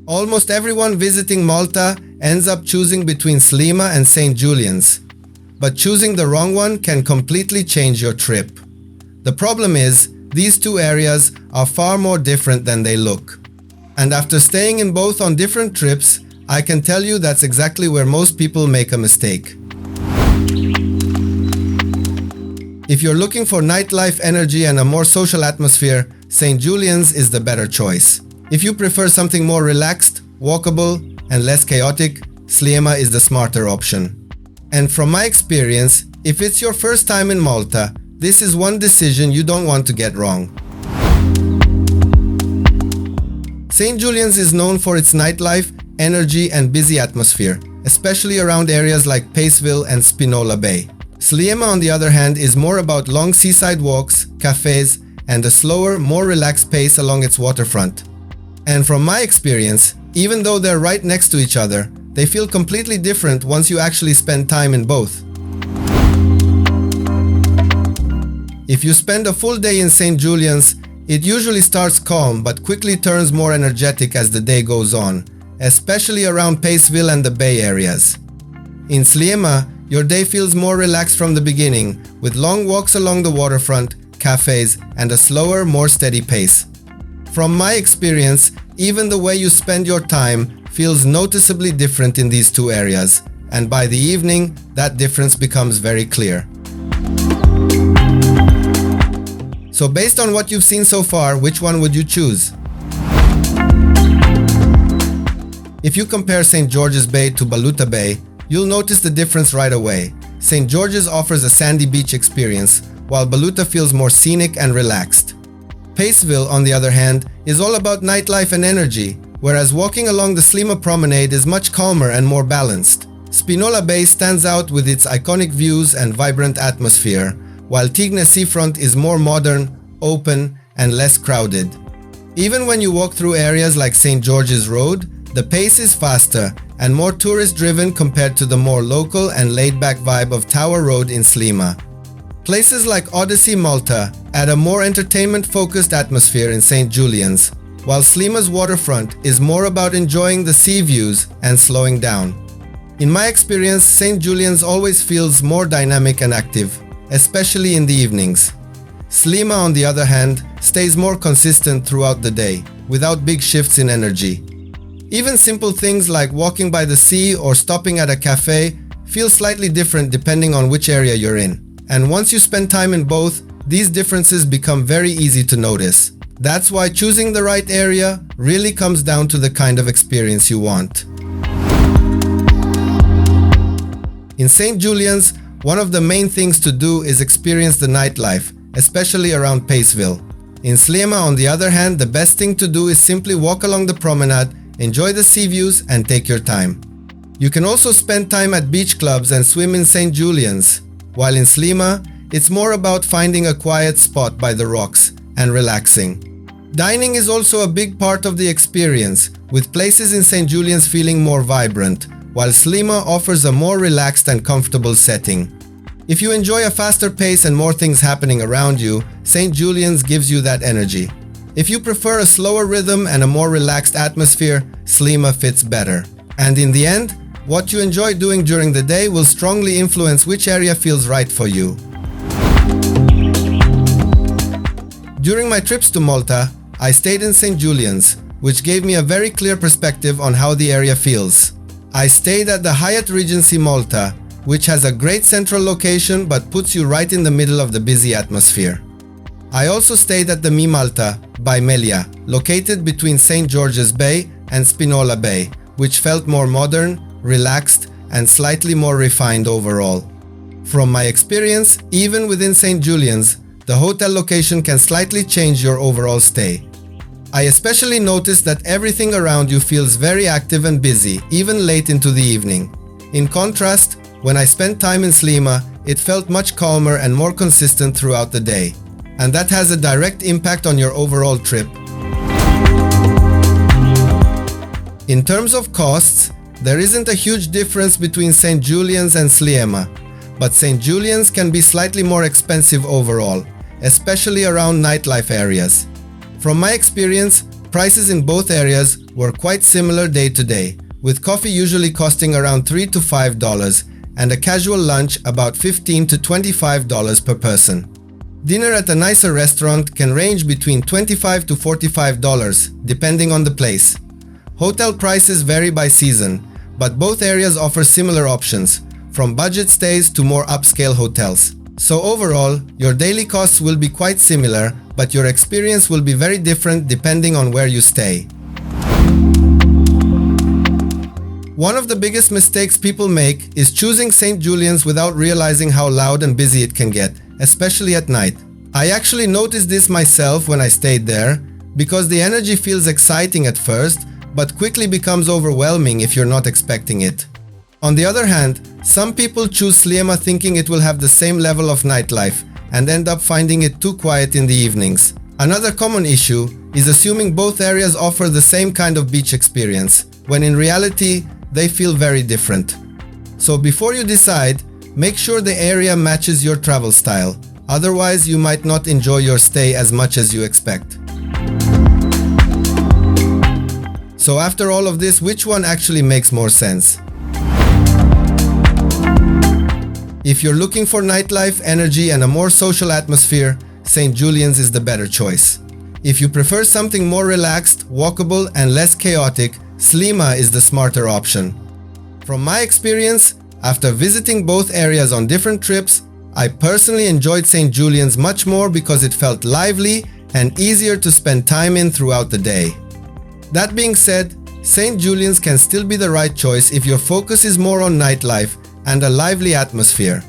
Almost everyone visiting Malta ends up choosing between Sliema and St Julian's, but choosing the wrong one can completely change your trip. The problem is, these two areas are far more different than they look. And after staying in both on different trips, I can tell you that's exactly where most people make a mistake. If you're looking for nightlife energy and a more social atmosphere, St Julian's is the better choice. If you prefer something more relaxed, walkable, and less chaotic, Sliema is the smarter option. And from my experience, if it's your first time in Malta, this is one decision you don't want to get wrong. St Julian's is known for its nightlife, energy, and busy atmosphere, especially around areas like Paceville and Spinola Bay. Sliema, on the other hand, is more about long seaside walks, cafes, and a slower, more relaxed pace along its waterfront. And from my experience, even though they're right next to each other, they feel completely different once you actually spend time in both. If you spend a full day in St Julian's, it usually starts calm but quickly turns more energetic as the day goes on, especially around Paceville and the Bay areas. In Sliema, your day feels more relaxed from the beginning, with long walks along the waterfront, cafes, and a slower, more steady pace. From my experience, even the way you spend your time feels noticeably different in these two areas, and by the evening, that difference becomes very clear. So based on what you've seen so far, which one would you choose? If you compare St George's Bay to Baluta Bay, you'll notice the difference right away. St George's offers a sandy beach experience, while Baluta feels more scenic and relaxed. Paceville, on the other hand, is all about nightlife and energy, whereas walking along the Sliema promenade is much calmer and more balanced. Spinola Bay stands out with its iconic views and vibrant atmosphere, while Tignes Seafront is more modern, open, and less crowded. Even when you walk through areas like St George's Road, the pace is faster and more tourist-driven compared to the more local and laid-back vibe of Tower Road in Sliema. Places like Odyssey Malta add a more entertainment-focused atmosphere in St Julian's, while Sliema's waterfront is more about enjoying the sea views and slowing down. In my experience, St Julian's always feels more dynamic and active, especially in the evenings. Sliema, on the other hand, stays more consistent throughout the day, without big shifts in energy. Even simple things like walking by the sea or stopping at a cafe feel slightly different depending on which area you're in. And once you spend time in both, these differences become very easy to notice. That's why choosing the right area really comes down to the kind of experience you want. In St Julian's, one of the main things to do is experience the nightlife, especially around Paceville. In Sliema, on the other hand, the best thing to do is simply walk along the promenade, enjoy the sea views, and take your time. You can also spend time at beach clubs and swim in St Julian's, while in Sliema, it's more about finding a quiet spot by the rocks and relaxing. Dining is also a big part of the experience, with places in St Julian's feeling more vibrant, while Sliema offers a more relaxed and comfortable setting. If you enjoy a faster pace and more things happening around you, St Julian's gives you that energy. If you prefer a slower rhythm and a more relaxed atmosphere, Sliema fits better. And in the end, what you enjoy doing during the day will strongly influence which area feels right for you. During my trips to Malta, I stayed in St Julian's, which gave me a very clear perspective on how the area feels. I stayed at the Hyatt Regency Malta, which has a great central location but puts you right in the middle of the busy atmosphere. I also stayed at the Mi Malta by Melia, located between St George's Bay and Spinola Bay, which felt more modern, relaxed, and slightly more refined overall. From my experience, even within St Julian's, the hotel location can slightly change your overall stay. I especially noticed that everything around you feels very active and busy, even late into the evening. In contrast, when I spent time in Sliema, it felt much calmer and more consistent throughout the day. And that has a direct impact on your overall trip. In terms of costs, there isn't a huge difference between St Julian's and Sliema, but St Julian's can be slightly more expensive overall, especially around nightlife areas. From my experience, prices in both areas were quite similar day to day, with coffee usually costing around $3 to $5 and a casual lunch about $15 to $25 per person. Dinner at a nicer restaurant can range between $25 to $45 depending on the place. Hotel prices vary by season, but both areas offer similar options, from budget stays to more upscale hotels. So overall, your daily costs will be quite similar, but your experience will be very different depending on where you stay. One of the biggest mistakes people make is choosing St. Julian's without realizing how loud and busy it can get, especially at night. I actually noticed this myself when I stayed there, because the energy feels exciting at first, but quickly becomes overwhelming if you're not expecting it. On the other hand, some people choose Sliema thinking it will have the same level of nightlife and end up finding it too quiet in the evenings. Another common issue is assuming both areas offer the same kind of beach experience, when in reality, they feel very different. So before you decide, make sure the area matches your travel style. Otherwise, you might not enjoy your stay as much as you expect. So after all of this, which one actually makes more sense? If you're looking for nightlife, energy, and a more social atmosphere, St. Julian's is the better choice. If you prefer something more relaxed, walkable, and less chaotic, Sliema is the smarter option. From my experience, after visiting both areas on different trips, I personally enjoyed St. Julian's much more because it felt lively and easier to spend time in throughout the day. That being said, St. Julian's can still be the right choice if your focus is more on nightlife and a lively atmosphere.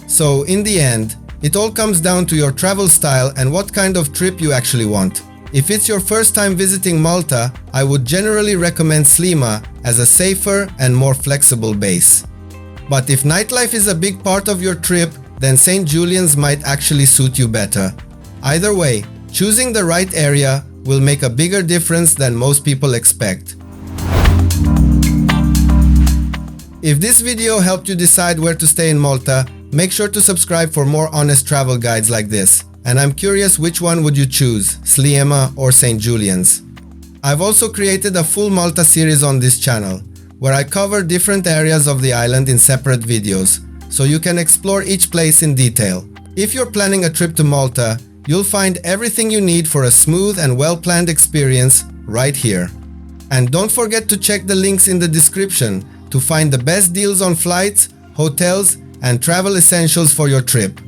So in the end, it all comes down to your travel style and what kind of trip you actually want. If it's your first time visiting Malta, I would generally recommend Sliema as a safer and more flexible base. But if nightlife is a big part of your trip, then St. Julian's might actually suit you better. Either way, choosing the right area will make a bigger difference than most people expect. If this video helped you decide where to stay in Malta, make sure to subscribe for more honest travel guides like this. And I'm curious, which one would you choose, Sliema or St. Julian's? I've also created a full Malta series on this channel, where I cover different areas of the island in separate videos, so you can explore each place in detail. If you're planning a trip to Malta, you'll find everything you need for a smooth and well-planned experience right here. And don't forget to check the links in the description to find the best deals on flights, hotels, and travel essentials for your trip.